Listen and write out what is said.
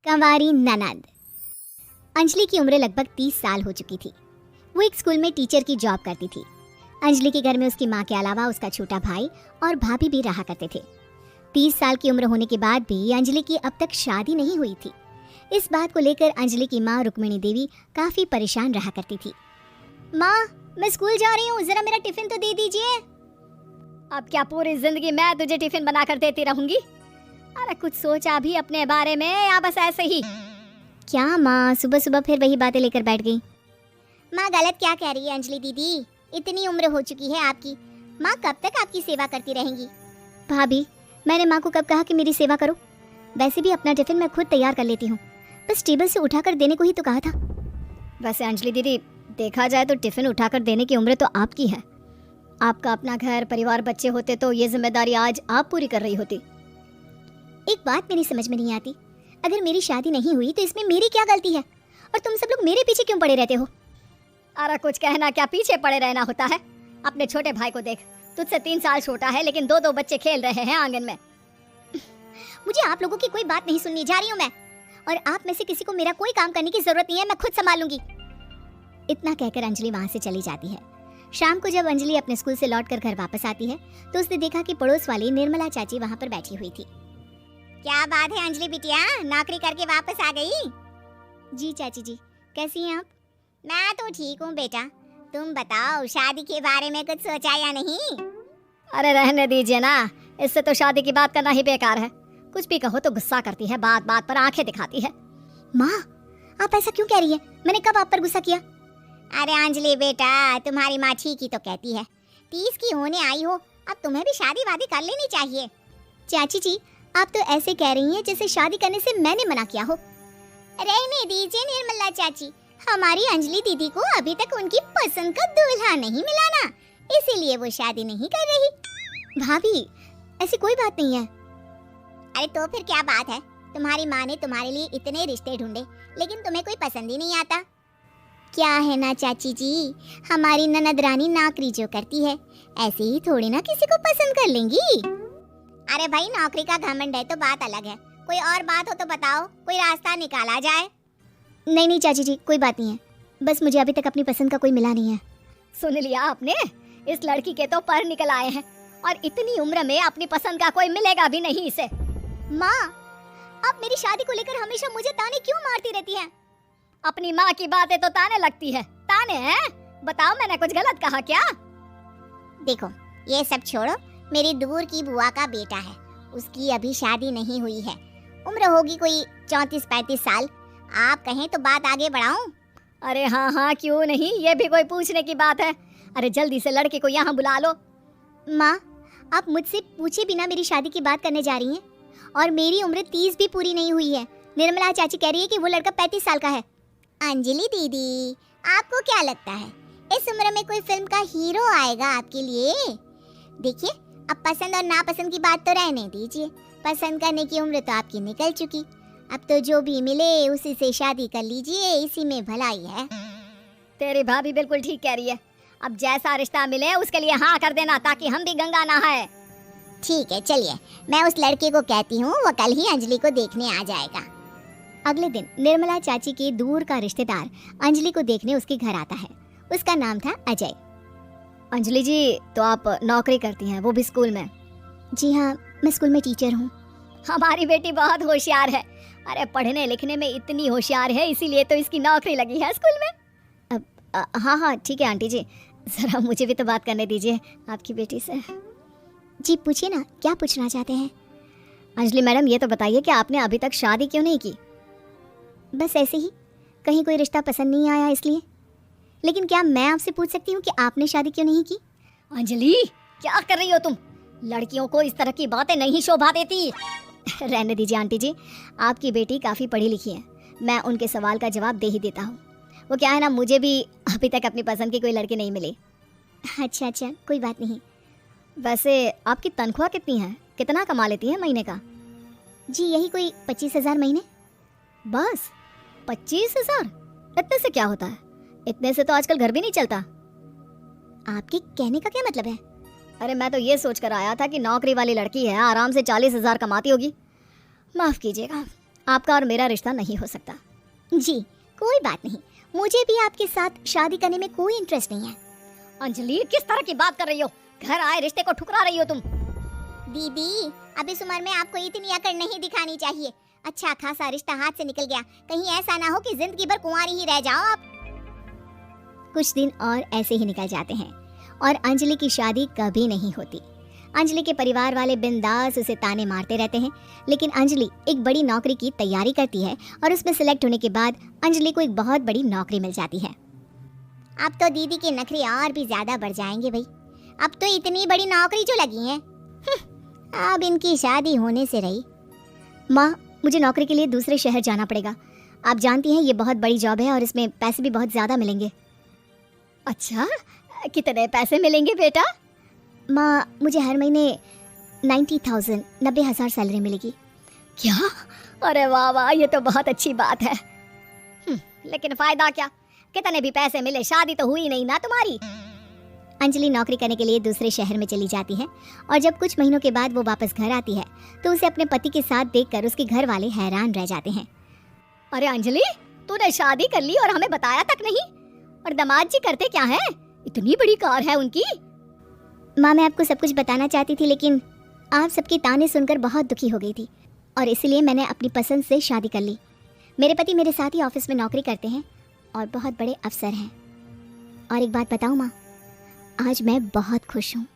कंवारी ननद। अंजलि की उम्र लगभग 30 साल हो चुकी थी। वो एक स्कूल में टीचर की जॉब करती थी। अंजलि के घर में उसकी माँ के अलावा उसका छोटा भाई और भाभी भी रहा करते थे। 30 साल की उम्र होने के बाद भी अंजलि की अब तक शादी नहीं हुई थी। इस बात को लेकर अंजलि की माँ रुक्मिणी देवी काफी परेशान रहा करती थी। माँ, मैं स्कूल जा रही हूँ, जरा मेरा टिफिन तो दे दीजिए। अब क्या पूरी जिंदगी मैं तुझे टिफिन बना कर देती रहूंगी? अरे कुछ सोचा भी अपने बारे में या बस ऐसे ही? क्या माँ, सुबह सुबह फिर वही बातें लेकर बैठ गई। माँ गलत क्या कह रही है अंजलि दीदी, इतनी उम्र हो चुकी है आपकी, माँ कब तक आपकी सेवा करती रहेंगी? भाभी, मैंने माँ को कब कहा कि मेरी सेवा करो? वैसे भी अपना टिफिन मैं खुद तैयार कर लेती हूँ, बस टेबल से उठाकर देने को ही तो कहा था। वैसे अंजलि दीदी, देखा जाए तो टिफिन उठाकर देने की उम्र तो आपकी है। आपका अपना घर परिवार बच्चे होते तो ये जिम्मेदारी आज आप पूरी कर रही होती। एक बात मेरी समझ में नहीं आती, अगर मेरी शादी नहीं हुई तो इसमें मेरी क्या गलती है और तुम सब लोग मेरे पीछे क्यों पड़े रहते हो? अरे कुछ कहना क्या पीछे पड़े रहना होता है? अपने छोटे भाई को देख, तुझसे 3 साल छोटा है लेकिन 2-2 बच्चे खेल रहे हैं आंगन में। मुझे आप लोगों की कोई बात नहीं सुननी, जा रही हूँ मैं, और आप में से किसी को मेरा कोई काम करने की जरूरत नहीं है, मैं खुद संभाल लूंगी। इतना कहकर अंजलि वहां से चली जाती है। शाम को जब अंजलि अपने स्कूल से लौटकर घर वापस आती है तो उसने देखा कि पड़ोस वाली निर्मला चाची वहां पर बैठी हुई थी। क्या बात है अंजलि बिटिया, नौकरी करके वापस आ गई? जी चाची जी, कैसी हैं आप? मैं तो ठीक हूँ बेटा, तुम बताओ शादी के बारे में कुछ सोचा या नहीं? अरे रहने दीजिए ना, इससे तो शादी की बात करना ही बेकार है। कुछ भी कहो तो गुस्सा करती है, बात बात पर आंखें दिखाती है। माँ, आप ऐसा क्यों कह रही है? मैंने कब आप पर गुस्सा किया? अरे अंजलि बेटा, तुम्हारी माँ ठीक ही तो कहती है, 30 की होने आई हो, अब तुम्हें भी शादी वादी कर लेनी चाहिए। चाची जी, आप तो ऐसे कह रही हैं जैसे शादी करने से मैंने मना किया हो। रहने दीजिए निर्मला चाची, हमारी अंजलि दीदी को अभी तक उनकी पसंद का दूल्हा नहीं मिला ना, इसीलिए वो शादी नहीं कर रही। भाभी, ऐसी कोई बात नहीं है। अरे तो फिर क्या बात है? तुम्हारी माँ ने तुम्हारे लिए इतने रिश्ते ढूंढे लेकिन तुम्हें कोई पसंद ही नहीं आता। क्या है ना चाची जी, हमारी ननद रानी नौकरी जो करती है ऐसे ही थोड़ी ना किसी को पसंद कर लेंगी। अरे भाई, नौकरी का घमंड है तो बात अलग है, कोई और बात हो तो बताओ, कोई रास्ता निकाला जाए। नहीं नहीं चाची जी, कोई बात नहीं है, बस मुझे अभी तक अपनी पसंद का कोई मिला नहीं है। सुन लिया आपने, इस लड़की के तो पर निकल आए हैं और इतनी उम्र में अपनी पसंद का कोई मिलेगा भी नहीं इसे। माँ, आप मेरी शादी को लेकर हमेशा मुझे ताने क्यों मारती रहती हैं? अपनी माँ की बातें तो ताने लगती है। ताने हैं? बताओ, मैंने कुछ गलत कहा क्या? देखो, ये सब छोड़ो, मेरी दूर की बुआ का बेटा है, उसकी अभी शादी नहीं हुई है, उम्र होगी कोई 34-35 साल। आप कहें तो बात आगे बढ़ाऊं? अरे हाँ हाँ, क्यों नहीं, ये भी कोई पूछने की बात है। अरे जल्दी से लड़के को यहाँ बुला लो। माँ, आप मुझसे पूछे बिना मेरी शादी की बात करने जा रही हैं, और मेरी उम्र 30 भी पूरी नहीं हुई है। निर्मला चाची कह रही है कि वो लड़का 35 साल का है। अंजलि दीदी, आपको क्या लगता है इस उम्र में कोई फिल्म का हीरो आएगा आपके लिए? देखिए, अब पसंद और नापसंद की बात तो रहने दीजिए, पसंद करने की उम्र तो आपकी निकल चुकी, अब तो जो भी मिले उसी से शादी कर लीजिए, इसी में भलाई है। तेरी भाभी बिल्कुल ठीक कह रही है, अब जैसा रिश्ता मिले उसके लिए हाँ कर देना ताकि हम भी गंगा नहाए। ठीक है, चलिए मैं उस लड़के को कहती हूँ, वो कल ही अंजलि को देखने आ जाएगा। अगले दिन निर्मला चाची के दूर का रिश्तेदार अंजलि को देखने उसके घर आता है। उसका नाम था अजय। अंजलि जी, तो आप नौकरी करती हैं, वो भी स्कूल में? जी हाँ, मैं स्कूल में टीचर हूँ। हमारी बेटी बहुत होशियार है। अरे पढ़ने लिखने में इतनी होशियार है, इसीलिए तो इसकी नौकरी लगी है स्कूल में। हाँ हाँ ठीक है आंटी जी, जरा मुझे भी तो बात करने दीजिए आपकी बेटी से। जी पूछिए ना, क्या पूछना चाहते हैं? अंजलि मैडम, ये तो बताइए कि आपने अभी तक शादी क्यों नहीं की? बस ऐसे ही, कहीं कोई रिश्ता पसंद नहीं आया इसलिए। लेकिन क्या मैं आपसे पूछ सकती हूँ कि आपने शादी क्यों नहीं की? अंजलि, क्या कर रही हो तुम? लड़कियों को इस तरह की बातें नहीं शोभा देती। रहने दीजिए आंटी जी, आपकी बेटी काफ़ी पढ़ी लिखी है, मैं उनके सवाल का जवाब दे ही देता हूँ। वो क्या है ना, मुझे भी अभी तक अपनी पसंद की कोई लड़की नहीं मिली। अच्छा अच्छा, कोई बात नहीं। वैसे आपकी तनख्वाह कितनी है, कितना कमा लेती है महीने का? जी यही कोई 25,000 महीने। बस 25,000? इतने से क्या होता है? इतने से तो आजकल घर भी नहीं चलता। आपके कहने का क्या मतलब है? अरे मैं तो ये सोच कर आया था कि नौकरी वाली लड़की है, आराम से 40,000 कमाती होगी। माफ़ कीजिएगा, आपका और मेरा रिश्ता नहीं हो सकता। जी कोई बात नहीं, मुझे भी आपके साथ शादी करने में कोई इंटरेस्ट नहीं है। अंजलि, किस तरह की बात कर रही हो? घर आए रिश्ते को ठुकरा रही हो तुम। दीदी अब इस उम्र में आपको इतनी अकड़ नहीं दिखानी चाहिए। अच्छा खासा रिश्ता हाथ से निकल गया, कहीं ऐसा ना हो कि जिंदगी भर कुंवारी ही रह जाओ आप। कुछ दिन और ऐसे ही निकल जाते हैं और अंजलि की शादी कभी नहीं होती। अंजलि के परिवार वाले बिंदास उसे ताने मारते रहते हैं, लेकिन अंजलि एक बड़ी नौकरी की तैयारी करती है और उसमें सिलेक्ट होने के बाद अंजलि को एक बहुत बड़ी नौकरी मिल जाती है। अब तो दीदी के नखरे और भी ज्यादा बढ़ जाएंगे भाई, अब तो इतनी बड़ी नौकरी जो लगी है, अब इनकी शादी होने से रही। माँ, मुझे नौकरी के लिए दूसरे शहर जाना पड़ेगा। आप जानती हैं ये बहुत बड़ी जॉब है और इसमें पैसे भी बहुत ज़्यादा मिलेंगे। अच्छा, कितने पैसे मिलेंगे बेटा? माँ मुझे हर महीने 90,000 सैलरी मिलेगी। क्या? अरे वाह वाह, ये तो बहुत अच्छी बात है। लेकिन फायदा क्या? कितने भी पैसे मिले, शादी तो हुई नहीं ना तुम्हारी। अंजलि नौकरी करने के लिए दूसरे शहर में चली जाती है और जब कुछ महीनों के बाद वो वापस घर आती है तो उसे अपने पति के साथ देखकर उसके घर वाले हैरान रह जाते हैं। अरे अंजलि, तूने शादी कर ली और हमें बताया तक नहीं। और दामाद जी करते क्या है? इतनी बड़ी कार है उनकी। माँ मैं आपको सब कुछ बताना चाहती थी, लेकिन आप सबके ताने सुनकर बहुत दुखी हो गई थी और इसलिए मैंने अपनी पसंद से शादी कर ली। मेरे पति मेरे साथ ही ऑफिस में नौकरी करते हैं और बहुत बड़े अफसर हैं। और एक बात बताऊँ माँ, आज मैं बहुत खुश हूँ।